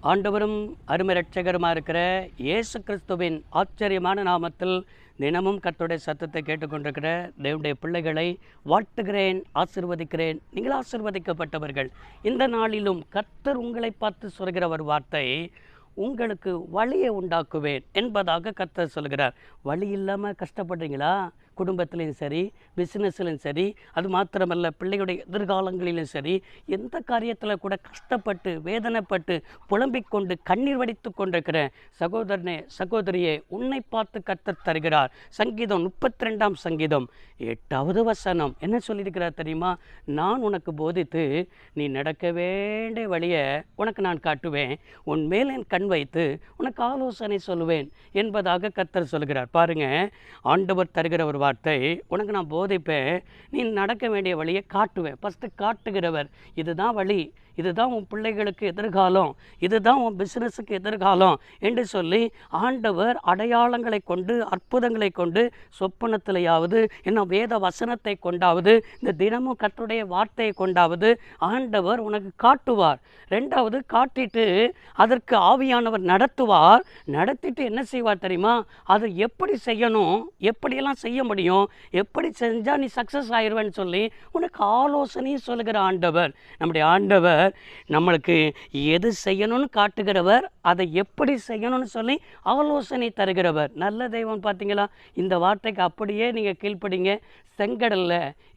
ஆண்டவரும் அருமை இரட்சகருமாக இருக்கிற இயேசு கிறிஸ்துவின் ஆச்சரியமான நாமத்தில் தினமும் கர்த்தருடைய சத்தத்தை கேட்டுக்கொண்டிருக்கிற தேவனுடைய பிள்ளைகளை வாழ்த்துகிறேன், ஆசீர்வதிக்கிறேன். நீங்கள் ஆசீர்வதிக்கப்பட்டவர்கள். இந்த நாளிலும் கர்த்தர் உங்களை பார்த்து சொல்கிற ஒரு வார்த்தை, உங்களுக்கு வழியை உண்டாக்குவேன் என்பதாக கர்த்தர் சொல்கிறார். வழி இல்லாமல் கஷ்டப்படுறீங்களா? குடும்பத்திலையும் சரி, பிஸ்னஸ்லையும் சரி, அது மாத்திரமல்ல பிள்ளைகளுடைய எதிர்காலங்களிலும் சரி, எந்த காரியத்தில் கூட கஷ்டப்பட்டு வேதனைப்பட்டு புலம்பிக் கொண்டு கண்ணீர் வடித்து கொண்டிருக்கிற சகோதரனே சகோதரியே, உன்னை பார்த்து கர்த்தர் தருகிறார். சங்கீதம் 32ஆம் சங்கீதம் 8வது வசனம் என்ன சொல்லியிருக்கிறார் தெரியுமா? நான் உனக்கு போதித்து நீ நடக்க வேண்டிய வழியை உனக்கு நான் காட்டுவேன், உன் மேல் என் கண் வைத்து உனக்கு ஆலோசனை சொல்லுவேன் என்பதாக கர்த்தர் சொல்கிறார். பாருங்க, ஆண்டவர் தருகிற ஒரு வார்த்தை, உனக்கு நான் போதிப்பேன், நீ நடக்க வேண்டிய வழியை காட்டுவேன். ஃபஸ்ட்டு காட்டுகிறவர், இதுதான் வழி, இதுதான் உன் பிள்ளைகளுக்கு எதிர்காலம், இதுதான் உன் பிஸ்னஸுக்கு எதிர்காலம் என்று சொல்லி ஆண்டவர் அடையாளங்களை கொண்டு, அற்புதங்களை கொண்டு, சொப்பனத்திலேயாவது இன்னும் வேத வசனத்தை கொண்டாவது, இந்த தினமும் கர்த்தருடைய வார்த்தையை கொண்டாவது ஆண்டவர் உனக்கு காட்டுவார். ரெண்டாவது, காட்டிட்டு அதற்கு ஆவியானவர் நடத்துவார். நடத்திட்டு என்ன செய்வார் தெரியுமா? அதை எப்படி செய்யணும், எப்படியெல்லாம் செய்ய முடியும், எப்படி செஞ்சால் நீ சக்ஸஸ் ஆயிடுவேன்னு சொல்லி உனக்கு ஆலோசனையும் சொல்லுகிற ஆண்டவர். நம்முடைய ஆண்டவர் நம்மளுக்கு எது செய்யணும்னு காட்டுகிறவர், அதை எப்படி செய்யணும்னு சொல்லி ஆலோசனை தருகிறவர். நல்ல தெய்வம். பார்த்தீங்களா? இந்த வார்த்தைக்கு அப்படியே நீங்கள் கீழ்ப்படிங்க. செங்கடல்ல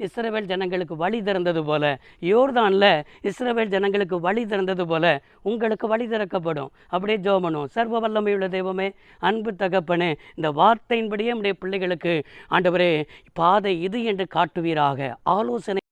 இஸ்ரவேல் ஜனங்களுக்கு வழி திறந்தது போல, யோர்தான்ல இஸ்ரவேல் ஜனங்களுக்கு வழி திறந்தது போல உங்களுக்கு வழி திறக்கப்படும். அப்படியே ஜெபம் பண்ணுவோம். சர்வ வல்லமையுள்ள தெய்வமே, அன்பு தகப்பனே, இந்த வார்த்தையின்படியே நம்முடைய பிள்ளைகளுக்கு ஆண்டவரே பாதை இது என்று காட்டுவீராக. ஆலோசனை